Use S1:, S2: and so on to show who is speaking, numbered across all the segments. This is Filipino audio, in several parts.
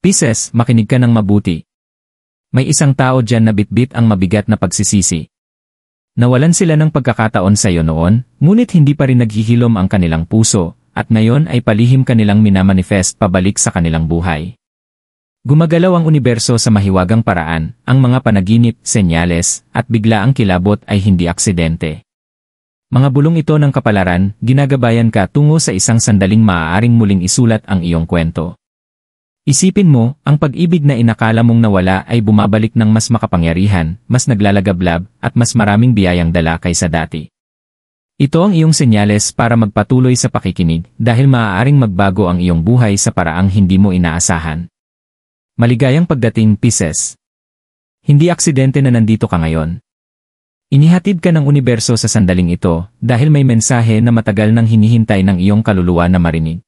S1: Pisces, makinig ka ng mabuti. May isang tao dyan na bitbit ang mabigat na pagsisisi. Nawalan sila ng pagkakataon sa iyo noon, ngunit hindi pa rin naghihilom ang kanilang puso, at ngayon ay palihim kanilang minamanifest pabalik sa kanilang buhay. Gumagalaw ang universo sa mahiwagang paraan, ang mga panaginip, senyales, at bigla ang kilabot ay hindi aksidente. Mga bulong ito ng kapalaran, ginagabayan ka tungo sa isang sandaling maaaring muling isulat ang iyong kwento. Isipin mo, ang pag-ibig na inakala mong nawala ay bumabalik ng mas makapangyarihan, mas naglalagablab, at mas maraming biyayang dala kaysa dati. Ito ang iyong senyales para magpatuloy sa pakikinig dahil maaaring magbago ang iyong buhay sa paraang hindi mo inaasahan. Maligayang pagdating, Pisces. Hindi aksidente na nandito ka ngayon. Inihatid ka ng universo sa sandaling ito dahil may mensahe na matagal nang hinihintay ng iyong kaluluwa na marinig.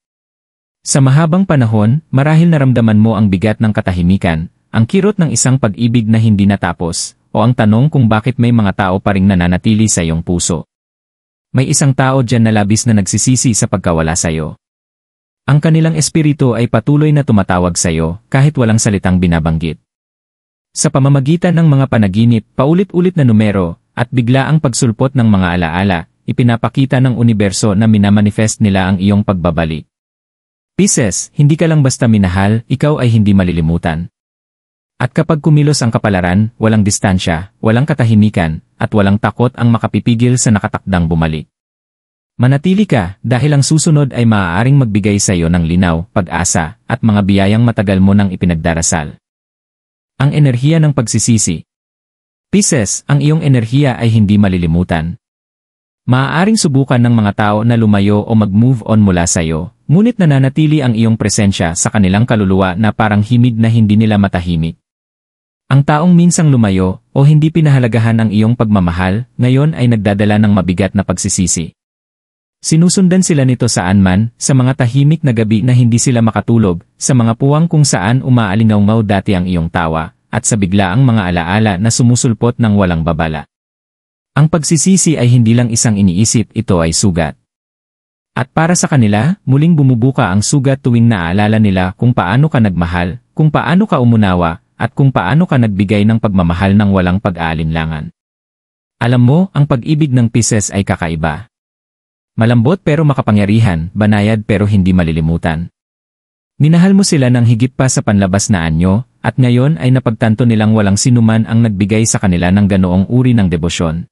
S1: Sa mahabang panahon, marahil naramdaman mo ang bigat ng katahimikan, ang kirot ng isang pag-ibig na hindi natapos, o ang tanong kung bakit may mga tao pa ring nananatili sa iyong puso. May isang tao dyan na labis na nagsisisi sa pagkawala sa iyo. Ang kanilang espiritu ay patuloy na tumatawag sa iyo kahit walang salitang binabanggit. Sa pamamagitan ng mga panaginip, paulit-ulit na numero, at bigla ang pagsulpot ng mga alaala, ipinapakita ng universo na minamanifest nila ang iyong pagbabalik. Pisces, hindi ka lang basta minahal, ikaw ay hindi malilimutan. At kapag kumilos ang kapalaran, walang distansya, walang katahimikan, at walang takot ang makapipigil sa nakatakdang bumalik. Manatili ka dahil ang susunod ay maaaring magbigay sa iyo ng linaw, pag-asa, at mga biyayang matagal mo nang ipinagdarasal. Ang enerhiya ng pagsisisi. Pisces, ang iyong enerhiya ay hindi malilimutan. Maaaring subukan ng mga tao na lumayo o mag-move on mula sa iyo, ngunit nananatili ang iyong presensya sa kanilang kaluluwa na parang himig na hindi nila matahimik. Ang taong minsang lumayo o hindi pinahalagahan ang iyong pagmamahal, ngayon ay nagdadala ng mabigat na pagsisisi. Sinusundan sila nito saan man, sa mga tahimik na gabi na hindi sila makatulog, sa mga puwang kung saan umaalingaw-ngaw dati ang iyong tawa, at sa biglaang mga alaala na sumusulpot ng walang babala. Ang pagsisisi ay hindi lang isang iniisip, ito ay sugat. At para sa kanila, muling bumubuka ang sugat tuwing naaalala nila kung paano ka nagmahal, kung paano ka umunawa, at kung paano ka nagbigay ng pagmamahal ng walang pag-aalinlangan. Alam mo, ang pag-ibig ng Pisces ay kakaiba. Malambot pero makapangyarihan, banayad pero hindi malilimutan. Minahal mo sila ng higit pa sa panlabas na anyo, at ngayon ay napagtanto nilang walang sinuman ang nagbigay sa kanila ng ganoong uri ng debosyon.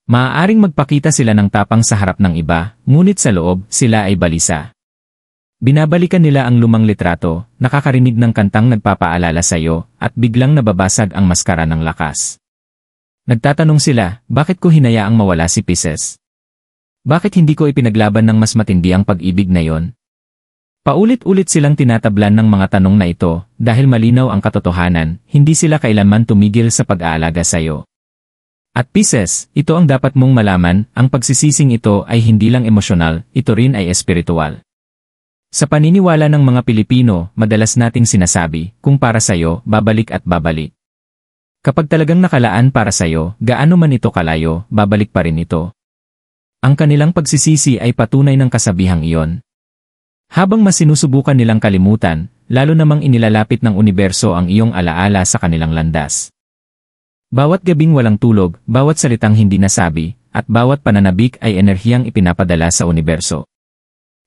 S1: Maaaring magpakita sila ng tapang sa harap ng iba, ngunit sa loob, sila ay balisa. Binabalikan nila ang lumang litrato, nakakarinig ng kantang nagpapaalala sa iyo, at biglang nababasag ang maskara ng lakas. Nagtatanong sila, bakit ko hinayaang mawala si Pisces? Bakit hindi ko ipinaglaban ng mas matindi ang pag-ibig na yon? Paulit-ulit silang tinatablan ng mga tanong na ito, dahil malinaw ang katotohanan, hindi sila kailanman tumigil sa pag-aalaga sa iyo. At Pisces, ito ang dapat mong malaman, ang pagsisising ito ay hindi lang emosyonal, ito rin ay espiritual. Sa paniniwala ng mga Pilipino, madalas nating sinasabi, kung para sa'yo, babalik at babalik. Kapag talagang nakalaan para sa'yo, gaano man ito kalayo, babalik pa rin ito. Ang kanilang pagsisisi ay patunay ng kasabihang iyon. Habang mas sinusubukan nilang kalimutan, lalo namang inilalapit ng universo ang iyong alaala sa kanilang landas. Bawat gabing walang tulog, bawat salitang hindi nasabi, at bawat pananabik ay enerhiyang ipinapadala sa universo.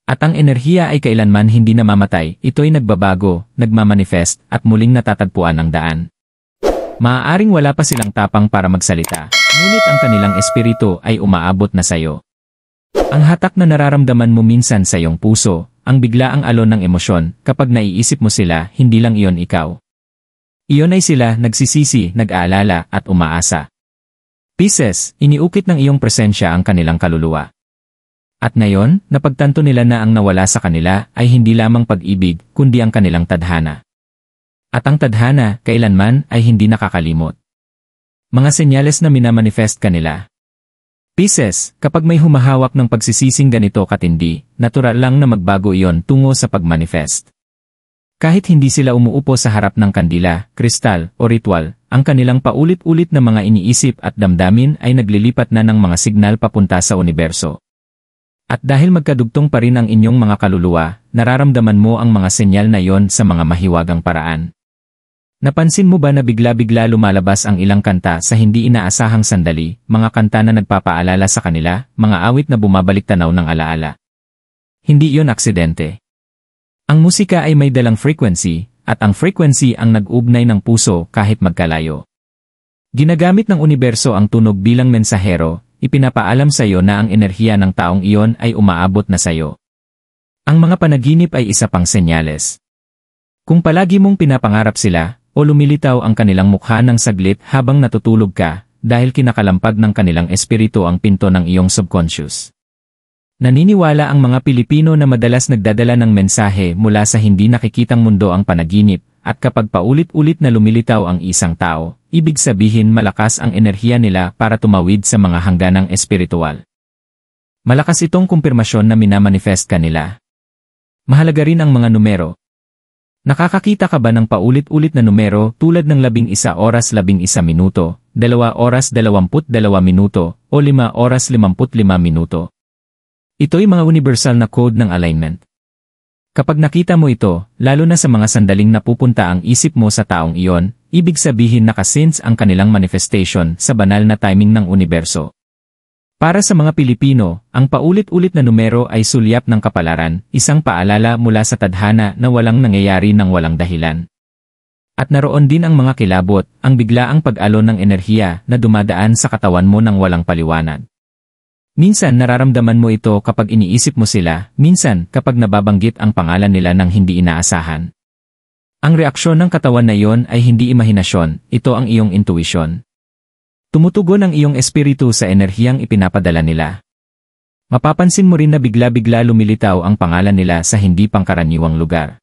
S1: At ang enerhiya ay kailanman hindi namamatay, ito'y nagbabago, nagmamanifest, at muling natatagpuan ang daan. Maaaring wala pa silang tapang para magsalita, ngunit ang kanilang espiritu ay umaabot na sayo. Ang hatak na nararamdaman mo minsan sa iyong puso, ang biglaang alon ng emosyon, kapag naiisip mo sila, hindi lang iyon ikaw. Iyon ay sila, nagsisisi, nag-aalala, at umaasa. Pisces, iniukit ng iyong presensya ang kanilang kaluluwa. At ngayon, napagtanto nila na ang nawala sa kanila ay hindi lamang pag-ibig, kundi ang kanilang tadhana. At ang tadhana, kailanman, ay hindi nakakalimot. Mga senyales na minamanifest kanila. Pisces, kapag may humahawak ng pagsisising ganito katindi, natural lang na magbago iyon tungo sa pagmanifest. Kahit hindi sila umuupo sa harap ng kandila, kristal, o ritual, ang kanilang paulit-ulit na mga iniisip at damdamin ay naglilipat na ng mga signal papunta sa universo. At dahil magkadugtong pa rin ang inyong mga kaluluwa, nararamdaman mo ang mga senyal na yon sa mga mahiwagang paraan. Napansin mo ba na bigla-bigla lumalabas ang ilang kanta sa hindi inaasahang sandali, mga kanta na nagpapaalala sa kanila, mga awit na bumabalik tanaw ng alaala? Hindi iyon aksidente. Ang musika ay may dalang frequency, at ang frequency ang nag-ugnay ng puso kahit magkalayo. Ginagamit ng universo ang tunog bilang mensahero, ipinapaalam sa iyo na ang enerhiya ng taong iyon ay umaabot na sa iyo. Ang mga panaginip ay isa pang senyales. Kung palagi mong pinapangarap sila, o lumilitaw ang kanilang mukha ng saglit habang natutulog ka, dahil kinakalampag ng kanilang espiritu ang pinto ng iyong subconscious. Naniniwala ang mga Pilipino na madalas nagdadala ng mensahe mula sa hindi nakikitang mundo ang panaginip, at kapag paulit-ulit na lumilitaw ang isang tao, ibig sabihin malakas ang enerhiya nila para tumawid sa mga hangganang espiritual. Malakas itong kumpirmasyon na minamanifest ka nila. Mahalaga rin ang mga numero. Nakakakita ka ba ng paulit-ulit na numero tulad ng 11 oras 11 minuto, 2 oras 22 minuto, o 5 oras 55 minuto? Ito'y mga universal na code ng alignment. Kapag nakita mo ito, lalo na sa mga sandaling napupunta ang isip mo sa taong iyon, ibig sabihin nakasense ang kanilang manifestation sa banal na timing ng universo. Para sa mga Pilipino, ang paulit-ulit na numero ay sulyap ng kapalaran, isang paalala mula sa tadhana na walang nangyayari ng walang dahilan. At naroon din ang mga kilabot, ang biglaang pag-alon ng enerhiya na dumadaan sa katawan mo ng walang paliwanag. Minsan nararamdaman mo ito kapag iniisip mo sila, minsan kapag nababanggit ang pangalan nila ng hindi inaasahan. Ang reaksyon ng katawan na iyon ay hindi imahinasyon, ito ang iyong intuition. Tumutugon ang iyong espiritu sa enerhiyang ipinapadala nila. Mapapansin mo rin na bigla-bigla lumilitaw ang pangalan nila sa hindi pangkaraniwang lugar.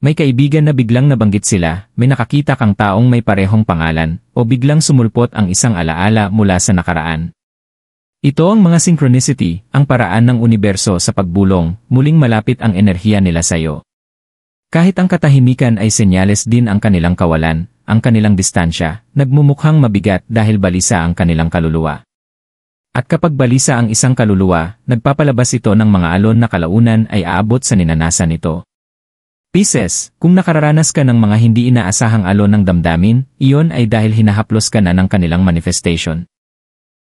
S1: May kaibigan na biglang nabanggit sila, may nakakita kang taong may parehong pangalan, o biglang sumulpot ang isang alaala mula sa nakaraan. Ito ang mga synchronicity, ang paraan ng universo sa pagbulong, muling malapit ang enerhiya nila sa iyo. Kahit ang katahimikan ay senyales din ang kanilang kawalan, ang kanilang distansya, nagmumukhang mabigat dahil balisa ang kanilang kaluluwa. At kapag balisa ang isang kaluluwa, nagpapalabas ito ng mga alon na kalaunan ay aabot sa ninanasan nito. Pisces, kung nakararanas ka ng mga hindi inaasahang alon ng damdamin, iyon ay dahil hinahaplos ka na ng kanilang manifestation.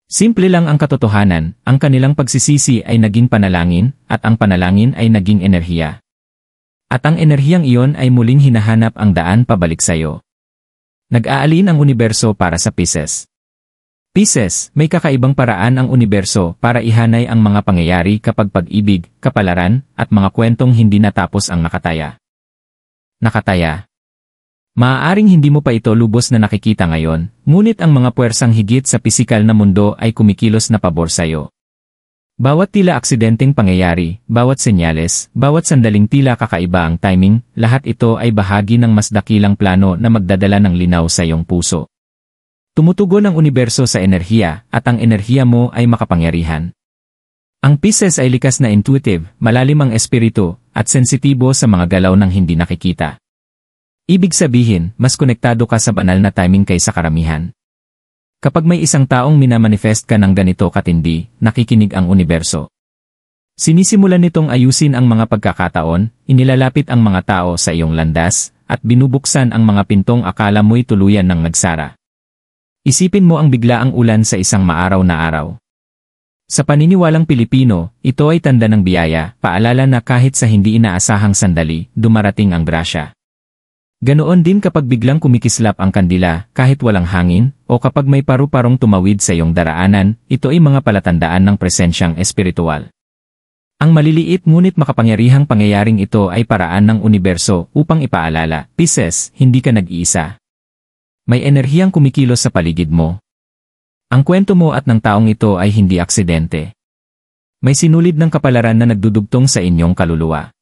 S1: Simple lang ang katotohanan, ang kanilang pagsisisi ay naging panalangin, at ang panalangin ay naging enerhiya. At ang enerhiyang iyon ay muling hinahanap ang daan pabalik sa iyo. Nag-aalin ang universo para sa Pisces. Pisces, may kakaibang paraan ang universo para ihanay ang mga pangyayari kapag pag-ibig, kapalaran, at mga kwentong hindi natapos ang nakataya. Nakataya. Maaaring hindi mo pa ito lubos na nakikita ngayon, ngunit ang mga puwersang higit sa pisikal na mundo ay kumikilos na pabor sa iyo. Bawat tila aksidenteng pangyayari, bawat senyales, bawat sandaling tila kakaiba ang timing, lahat ito ay bahagi ng mas dakilang plano na magdadala ng linaw sa iyong puso. Tumutugon ang universo sa enerhiya, at ang enerhiya mo ay makapangyarihan. Ang Pisces ay likas na intuitive, malalim ang espiritu, at sensitibo sa mga galaw ng hindi nakikita. Ibig sabihin, mas konektado ka sa banal na timing kaysa karamihan. Kapag may isang taong minamanifest ka ng ganito katindi, nakikinig ang universo. Sinisimulan nitong ayusin ang mga pagkakataon, inilalapit ang mga tao sa iyong landas, at binubuksan ang mga pintong akala mo'y tuluyan ng nagsara. Isipin mo ang biglaang ulan sa isang maaraw na araw. Sa paniniwalang Pilipino, ito ay tanda ng biyaya, paalala na kahit sa hindi inaasahang sandali, dumarating ang grasya. Ganoon din kapag biglang kumikislap ang kandila, kahit walang hangin, o kapag may paru-parong tumawid sa iyong daraanan, ito ay mga palatandaan ng presensyang espiritual. Ang maliliit ngunit makapangyarihang pangyayaring ito ay paraan ng universo upang ipaalala, Pisces, hindi ka nag-iisa. May enerhiyang kumikilos sa paligid mo. Ang kwento mo at ng taong ito ay hindi aksidente. May sinulid ng kapalaran na nagdudugtong sa inyong kaluluwa.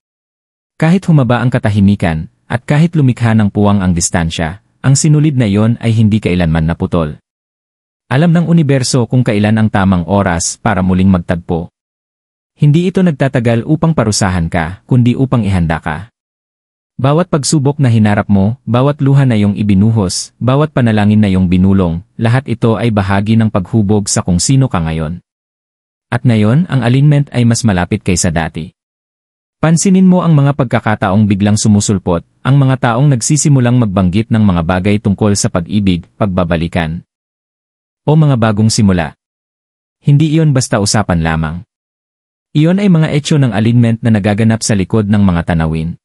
S1: Kahit humaba ang katahimikan, at kahit lumikha ng puwang ang distansya, ang sinulid na iyon ay hindi kailanman naputol. Alam ng universo kung kailan ang tamang oras para muling magtagpo. Hindi ito nagtatagal upang parusahan ka, kundi upang ihanda ka. Bawat pagsubok na hinarap mo, bawat luha na iyong ibinuhos, bawat panalangin na iyong binulong, lahat ito ay bahagi ng paghubog sa kung sino ka ngayon. At ngayon, ang alignment ay mas malapit kaysa dati. Pansinin mo ang mga pagkakataong biglang sumusulpot, ang mga taong nagsisimulang magbanggit ng mga bagay tungkol sa pag-ibig, pagbabalikan, o mga bagong simula. Hindi iyon basta usapan lamang. Iyon ay mga etsyo ng alignment na nagaganap sa likod ng mga tanawin.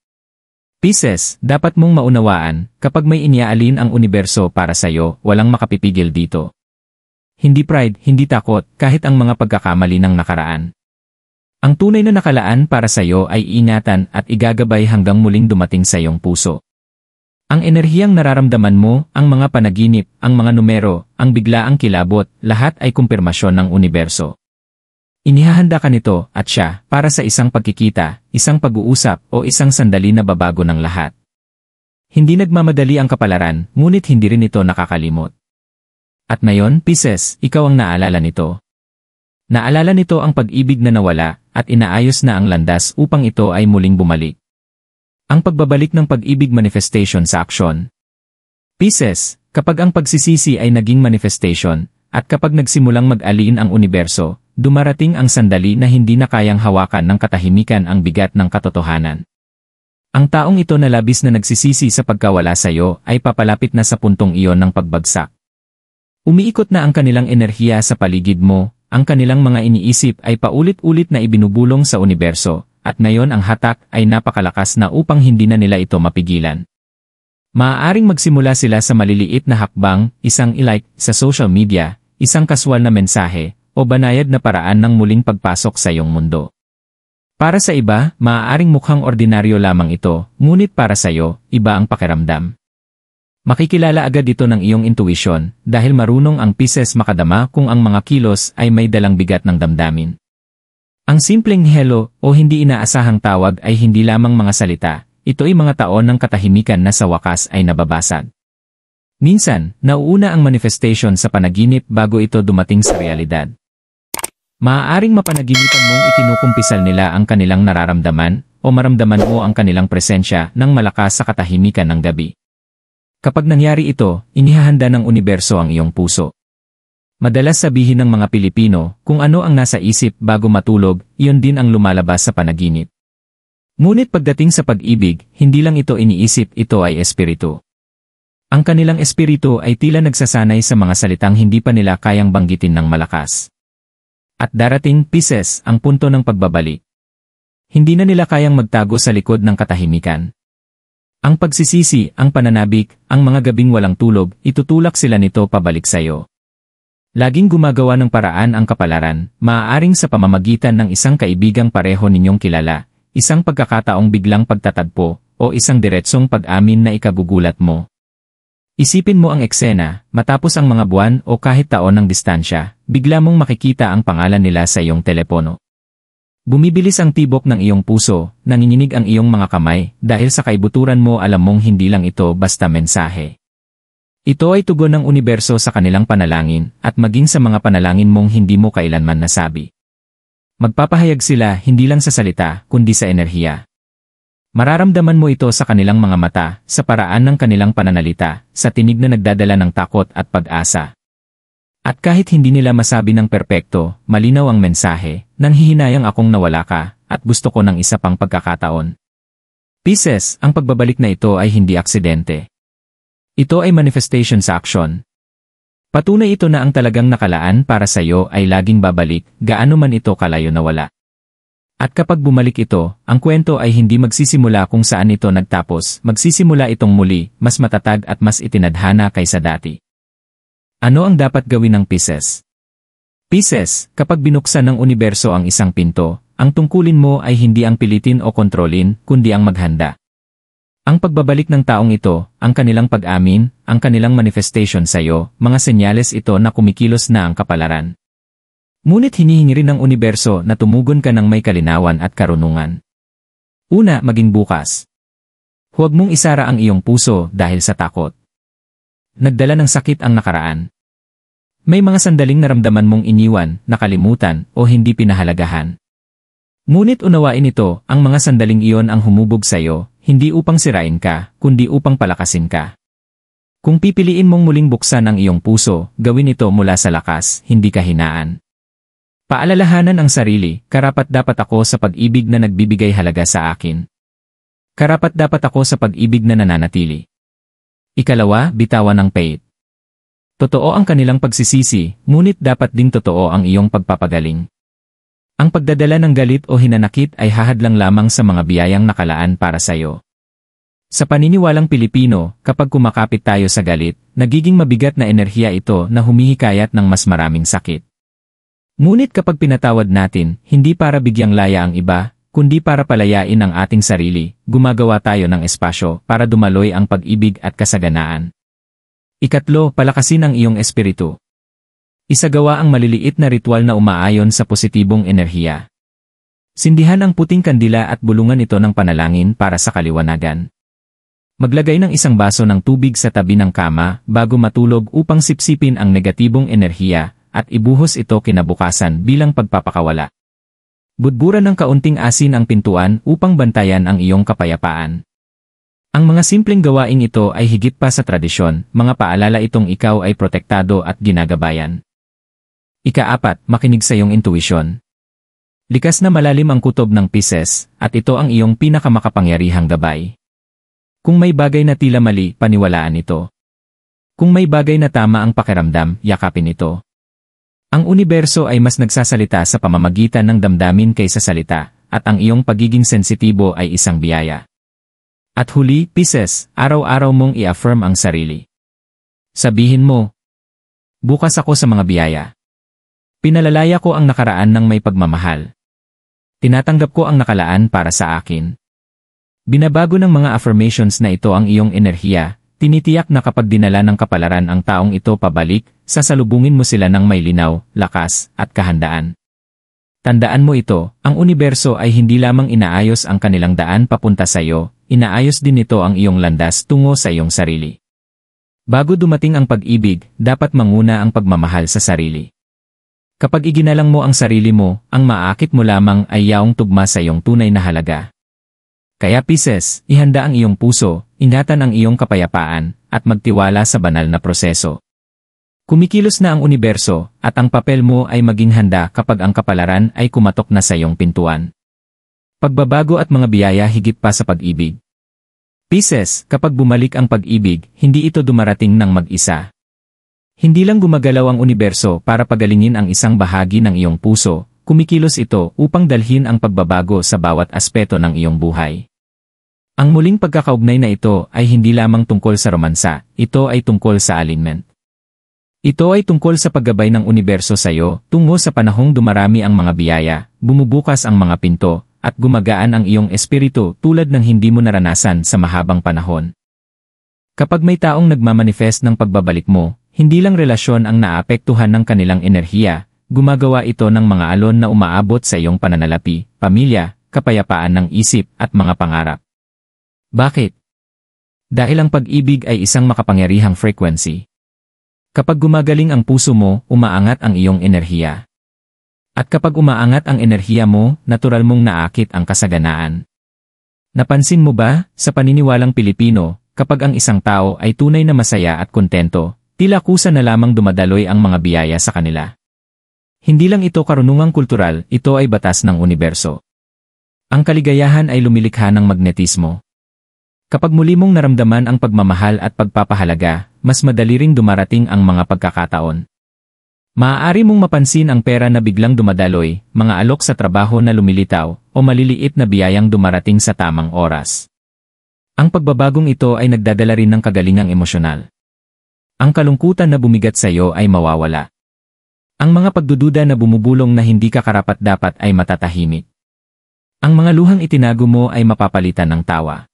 S1: Pisces, dapat mong maunawaan, kapag may iniaalin ang universo para sa'yo, walang makapipigil dito. Hindi pride, hindi takot, kahit ang mga pagkakamali ng nakaraan. Ang tunay na nakalaan para sa'yo ay ingatan at igagabay hanggang muling dumating sa iyong puso. Ang enerhiyang nararamdaman mo, ang mga panaginip, ang mga numero, ang biglaang kilabot, lahat ay kumpirmasyon ng universo. Inihahanda ka nito at siya para sa isang pagkikita, isang pag-uusap o isang sandali na babago ng lahat. Hindi nagmamadali ang kapalaran, ngunit hindi rin ito nakakalimot. At ngayon, Pisces, ikaw ang naalala nito. Naalala nito ang pag-ibig na nawala at inaayos na ang landas upang ito ay muling bumalik. Ang pagbabalik ng pag-ibig manifestation sa aksyon. Pisces, kapag ang pagsisisi ay naging manifestation, at kapag nagsimulang mag-alin ang universo, dumarating ang sandali na hindi na kayang hawakan ng katahimikan ang bigat ng katotohanan. Ang taong ito na labis na nagsisisi sa pagkawala sa iyo ay papalapit na sa puntong iyon ng pagbagsak. Umiikot na ang kanilang enerhiya sa paligid mo, ang kanilang mga iniisip ay paulit-ulit na ibinubulong sa universo, at ngayon ang hatak ay napakalakas na upang hindi na nila ito mapigilan. Maaaring magsimula sila sa maliliit na hakbang, isang i-like sa social media, isang kaswal na mensahe, o banayad na paraan ng muling pagpasok sa iyong mundo. Para sa iba, maaaring mukhang ordinaryo lamang ito, ngunit para sa iyo, iba ang pakiramdam. Makikilala agad ito ng iyong intuition, dahil marunong ang Pisces makadama kung ang mga kilos ay may dalang bigat ng damdamin. Ang simpleng hello o hindi inaasahang tawag ay hindi lamang mga salita, ito ay mga taon ng katahimikan na sa wakas ay nababasag. Minsan, nauuna ang manifestation sa panaginip bago ito dumating sa realidad. Maaaring mapanaginipan mong ikinukumpisal nila ang kanilang nararamdaman o maramdaman mo ang kanilang presensya ng malakas sa katahimikan ng gabi. Kapag nangyari ito, inihahanda ng universo ang iyong puso. Madalas sabihin ng mga Pilipino, kung ano ang nasa isip bago matulog, iyon din ang lumalabas sa panaginip. Ngunit pagdating sa pag-ibig, hindi lang ito iniisip, ito ay espiritu. Ang kanilang espiritu ay tila nagsasanay sa mga salitang hindi pa nila kayang banggitin ng malakas. At darating, Pisces, ang punto ng pagbabalik. Hindi na nila kayang magtago sa likod ng katahimikan. Ang pagsisisi, ang pananabik, ang mga gabing walang tulog, itutulak sila nito pabalik sa iyo. Laging gumagawa ng paraan ang kapalaran, maaaring sa pamamagitan ng isang kaibigang pareho ninyong kilala, isang pagkakataong biglang pagtatagpo, o isang diretsong pag-amin na ikagugulat mo. Isipin mo ang eksena, matapos ang mga buwan o kahit taon ng distansya, bigla mong makikita ang pangalan nila sa iyong telepono. Bumibilis ang tibok ng iyong puso, nanginginig ang iyong mga kamay, dahil sa kaibuturan mo alam mong hindi lang ito basta mensahe. Ito ay tugon ng universo sa kanilang panalangin, at maging sa mga panalangin mong hindi mo kailanman nasabi. Magpapahayag sila hindi lang sa salita, kundi sa enerhiya. Mararamdaman mo ito sa kanilang mga mata, sa paraan ng kanilang pananalita, sa tinig na nagdadala ng takot at pag-asa. At kahit hindi nila masabi ng perpekto, malinaw ang mensahe, nanghihinayang akong nawala ka, at gusto ko ng isa pang pagkakataon. Pisces, ang pagbabalik na ito ay hindi aksidente. Ito ay manifestation sa aksyon. Patunay ito na ang talagang nakalaan para sa iyo ay laging babalik, gaano man ito kalayo nawala. At kapag bumalik ito, ang kwento ay hindi magsisimula kung saan ito nagtapos, magsisimula itong muli, mas matatag at mas itinadhana kaysa dati. Ano ang dapat gawin ng Pisces? Pisces, kapag binuksan ng universo ang isang pinto, ang tungkulin mo ay hindi ang pilitin o kontrolin, kundi ang maghanda. Ang pagbabalik ng taong ito, ang kanilang pag-amin, ang kanilang manifestation sa iyo, mga senyales ito na kumikilos na ang kapalaran. Ngunit hinihingi rin ng universo na tumugon ka ng may kalinawan at karunungan. Una, maging bukas. Huwag mong isara ang iyong puso dahil sa takot. Nagdala ng sakit ang nakaraan. May mga sandaling naramdaman mong iniwan, nakalimutan, o hindi pinahalagahan. Ngunit unawain ito, ang mga sandaling iyon ang humubog sa iyo, hindi upang sirain ka, kundi upang palakasin ka. Kung pipiliin mong muling buksan ang iyong puso, gawin ito mula sa lakas, hindi kahinaan. Paalalahanan ang sarili, karapat-dapat ako sa pag-ibig na nagbibigay halaga sa akin. Karapat-dapat ako sa pag-ibig na nananatili. Ikalawa, bitawan ang pait. Totoo ang kanilang pagsisisi, ngunit dapat ding totoo ang iyong pagpapagaling. Ang pagdadala ng galit o hinanakit ay hahadlang lamang sa mga biyayang nakalaan para sa iyo. Sa paniniwalang Pilipino, kapag kumakapit tayo sa galit, nagiging mabigat na enerhiya ito na humihikayat ng mas maraming sakit. Ngunit kapag pinatawad natin, hindi para bigyang laya ang iba, kundi para palayain ang ating sarili, gumagawa tayo ng espasyo para dumaloy ang pag-ibig at kasaganaan. Ikatlo, palakasin ang iyong espiritu. Isagawa ang maliliit na ritual na umaayon sa positibong enerhiya. Sindihan ang puting kandila at bulungan ito ng panalangin para sa kaliwanagan. Maglagay ng isang baso ng tubig sa tabi ng kama bago matulog upang sipsipin ang negatibong enerhiya at ibuhos ito kinabukasan bilang pagpapakawala. Budburan ng kaunting asin ang pintuan upang bantayan ang iyong kapayapaan. Ang mga simpleng gawaing ito ay higit pa sa tradisyon, mga paalala itong ikaw ay protektado at ginagabayan. Ika-4, makinig sa iyong intuisyon. Likas na malalim ang kutob ng Pisces, at ito ang iyong pinakamakapangyarihang gabay. Kung may bagay na tila mali, paniwalaan ito. Kung may bagay na tama ang pakiramdam, yakapin ito. Ang universo ay mas nagsasalita sa pamamagitan ng damdamin kaysa salita, at ang iyong pagiging sensitibo ay isang biyaya. At huli, Pisces, araw-araw mong i-affirm ang sarili. Sabihin mo, bukas ako sa mga biyaya. Pinalalaya ko ang nakaraan ng may pagmamahal. Tinatanggap ko ang nakalaan para sa akin. Binabago ng mga affirmations na ito ang iyong enerhiya, tinitiyak na kapag dinala ng kapalaran ang taong ito pabalik, sasalubungin mo sila ng may linaw, lakas, at kahandaan. Tandaan mo ito, ang universo ay hindi lamang inaayos ang kanilang daan papunta sa iyo, inaayos din nito ang iyong landas tungo sa iyong sarili. Bago dumating ang pag-ibig, dapat manguna ang pagmamahal sa sarili. Kapag iginalang mo ang sarili mo, ang maaakit mo lamang ay yaong tugma sa iyong tunay na halaga. Kaya Pisces, ihanda ang iyong puso, ingatan ang iyong kapayapaan, at magtiwala sa banal na proseso. Kumikilos na ang universo, at ang papel mo ay maging handa kapag ang kapalaran ay kumatok na sa iyong pintuan. Pagbabago at mga biyaya higit pa sa pag-ibig. Pisces, kapag bumalik ang pag-ibig, hindi ito dumarating ng mag-isa. Hindi lang gumagalaw ang universo para pagalingin ang isang bahagi ng iyong puso, kumikilos ito upang dalhin ang pagbabago sa bawat aspeto ng iyong buhay. Ang muling pagkakaugnay na ito ay hindi lamang tungkol sa romansa, ito ay tungkol sa alignment. Ito ay tungkol sa paggabay ng universo sa iyo, tungo sa panahong dumarami ang mga biyaya, bumubukas ang mga pinto, at gumagaan ang iyong espiritu tulad ng hindi mo naranasan sa mahabang panahon. Kapag may taong nagmamanifest ng pagbabalik mo, hindi lang relasyon ang naapektuhan ng kanilang enerhiya, gumagawa ito ng mga alon na umaabot sa iyong pananalapi, pamilya, kapayapaan ng isip at mga pangarap. Bakit? Dahil ang pag-ibig ay isang makapangyarihang frequency. Kapag gumagaling ang puso mo, umaangat ang iyong enerhiya. At kapag umaangat ang enerhiya mo, natural mong naakit ang kasaganaan. Napansin mo ba, sa paniniwalang Pilipino, kapag ang isang tao ay tunay na masaya at kontento, tila kusa na lamang dumadaloy ang mga biyaya sa kanila. Hindi lang ito karunungang kultural, ito ay batas ng universo. Ang kaligayahan ay lumilikha ng magnetismo. Kapag muli mong naramdaman ang pagmamahal at pagpapahalaga, mas madali ring dumarating ang mga pagkakataon. Maaari mong mapansin ang pera na biglang dumadaloy, mga alok sa trabaho na lumilitaw, o maliliit na biyayang dumarating sa tamang oras. Ang pagbabagong ito ay nagdadala rin ng kagalingang emosyonal. Ang kalungkutan na bumigat sa iyo ay mawawala. Ang mga pagdududa na bumubulong na hindi ka karapat-dapat ay matatahimik. Ang mga luhang itinago mo ay mapapalitan ng tawa.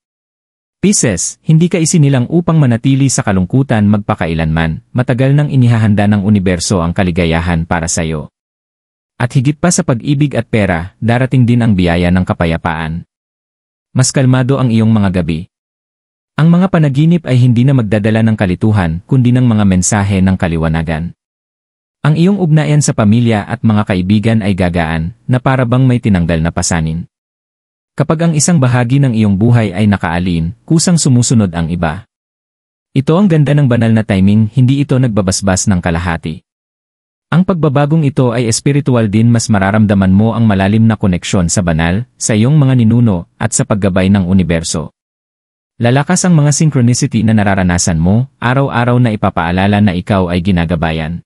S1: Pisces, hindi ka isinilang upang manatili sa kalungkutan magpakailanman, matagal nang inihahanda ng universo ang kaligayahan para sa iyo. At higit pa sa pag-ibig at pera, darating din ang biyaya ng kapayapaan. Mas kalmado ang iyong mga gabi. Ang mga panaginip ay hindi na magdadala ng kalituhan, kundi ng mga mensahe ng kaliwanagan. Ang iyong ugnayan sa pamilya at mga kaibigan ay gagaan, na para bang may tinanggal na pasanin. Kapag ang isang bahagi ng iyong buhay ay nakaalin, kusang sumusunod ang iba. Ito ang ganda ng banal na timing, hindi ito nagbabasbas ng kalahati. Ang pagbabagong ito ay espiritual din, mas mararamdaman mo ang malalim na koneksyon sa banal, sa iyong mga ninuno, at sa paggabay ng universo. Lalakas ang mga synchronicity na nararanasan mo, araw-araw na ipapaalala na ikaw ay ginagabayan.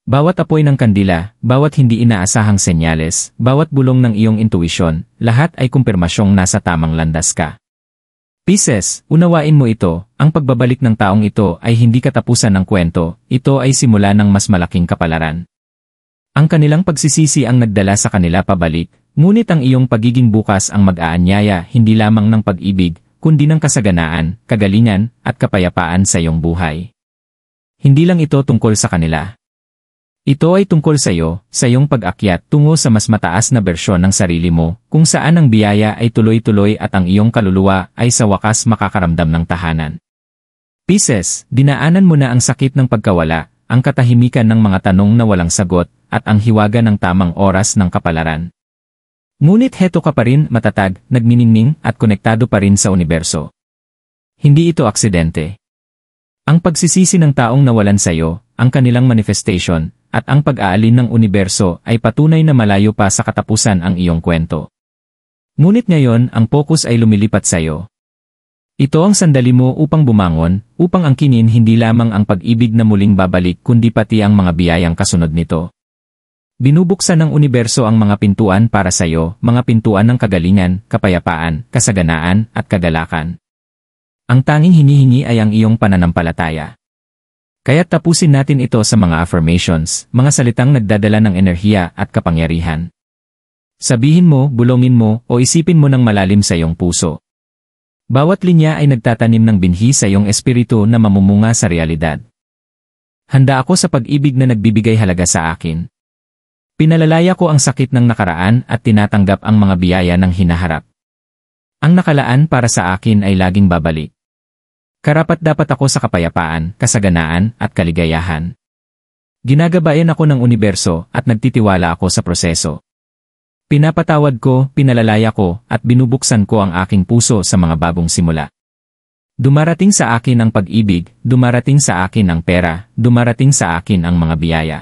S1: Bawat apoy ng kandila, bawat hindi inaasahang senyales, bawat bulong ng iyong intuisyon, lahat ay kumpirmasyong nasa tamang landas ka. Pisces, unawain mo ito, ang pagbabalik ng taong ito ay hindi katapusan ng kwento, ito ay simula ng mas malaking kapalaran. Ang kanilang pagsisisi ang nagdala sa kanila pabalik, ngunit ang iyong pagiging bukas ang mag-aanyaya hindi lamang ng pag-ibig, kundi ng kasaganaan, kagalingan, at kapayapaan sa iyong buhay. Hindi lang ito tungkol sa kanila. Ito ay tungkol sa iyo, sa iyong pag-akyat tungo sa mas mataas na bersyon ng sarili mo, kung saan ang biyaya ay tuloy-tuloy at ang iyong kaluluwa ay sa wakas makakaramdam ng tahanan. Pisces, dinaanan mo na ang sakit ng pagkawala, ang katahimikan ng mga tanong na walang sagot, at ang hiwaga ng tamang oras ng kapalaran. Ngunit heto ka pa rin, matatag, nagniningning, at konektado pa rin sa universo. Hindi ito aksidente. Ang pagsisisi ng taong nawalan sa iyo, ang kanilang manifestation, at ang pag-aalin ng universo ay patunay na malayo pa sa katapusan ang iyong kwento. Ngunit ngayon ang focus ay lumilipat sa iyo. Ito ang sandali mo upang bumangon, upang angkinin hindi lamang ang pag-ibig na muling babalik kundi pati ang mga biyayang kasunod nito. Binubuksan ng universo ang mga pintuan para sa iyo, mga pintuan ng kagalingan, kapayapaan, kasaganaan, at kagalakan. Ang tanging hinihingi ay ang iyong pananampalataya. Kaya't tapusin natin ito sa mga affirmations, mga salitang nagdadala ng enerhiya at kapangyarihan. Sabihin mo, bulongin mo, o isipin mo ng malalim sa iyong puso. Bawat linya ay nagtatanim ng binhi sa iyong espiritu na mamumunga sa realidad. Handa ako sa pag-ibig na nagbibigay halaga sa akin. Pinalalaya ko ang sakit ng nakaraan at tinatanggap ang mga biyaya ng hinaharap. Ang nakalaan para sa akin ay laging babalik. Karapat-dapat ako sa kapayapaan, kasaganaan, at kaligayahan. Ginagabayan ako ng universo at nagtitiwala ako sa proseso. Pinapatawad ko, pinalalaya ko, at binubuksan ko ang aking puso sa mga bagong simula. Dumarating sa akin ang pag-ibig, dumarating sa akin ang pera, dumarating sa akin ang mga biyaya.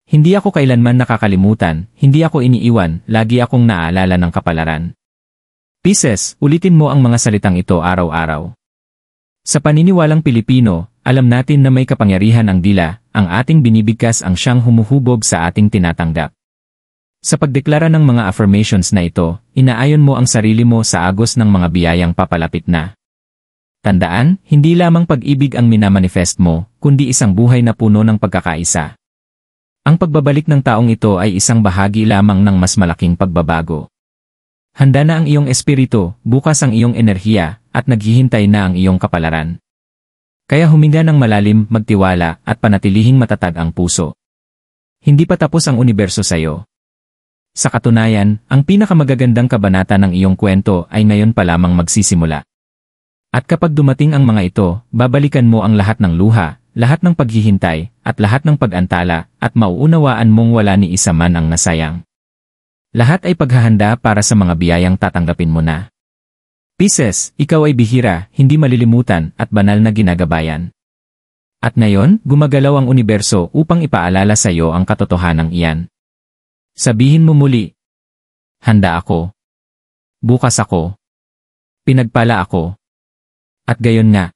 S1: Hindi ako kailanman nakakalimutan, hindi ako iniiwan, lagi akong naaalala ng kapalaran. Pisces, ulitin mo ang mga salitang ito araw-araw. Sa paniniwalang Pilipino, alam natin na may kapangyarihan ang dila, ang ating binibigkas ang siyang humuhubog sa ating tinatanggap. Sa pagdeklara ng mga affirmations na ito, inaayon mo ang sarili mo sa agos ng mga biyayang papalapit na. Tandaan, hindi lamang pag-ibig ang minamanifest mo, kundi isang buhay na puno ng pagkakaisa. Ang pagbabalik ng taong ito ay isang bahagi lamang ng mas malaking pagbabago. Handa na ang iyong espiritu, bukas ang iyong enerhiya, at naghihintay na ang iyong kapalaran. Kaya huminga ng malalim, magtiwala, at panatilihing matatag ang puso. Hindi pa tapos ang universo sa iyo. Sa katunayan, ang pinakamagagandang kabanata ng iyong kwento ay ngayon pa lamang magsisimula. At kapag dumating ang mga ito, babalikan mo ang lahat ng luha, lahat ng paghihintay, at lahat ng pag-antala, at mauunawaan mong wala ni isa man ang nasayang. Lahat ay paghahanda para sa mga biyayang tatanggapin mo na. Pisces, ikaw ay bihira, hindi malilimutan, at banal na ginagabayan. At ngayon, gumagalaw ang universo upang ipaalala sa iyo ang katotohanang iyan. Sabihin mo muli, handa ako. Bukas ako. Pinagpala ako. At gayon nga.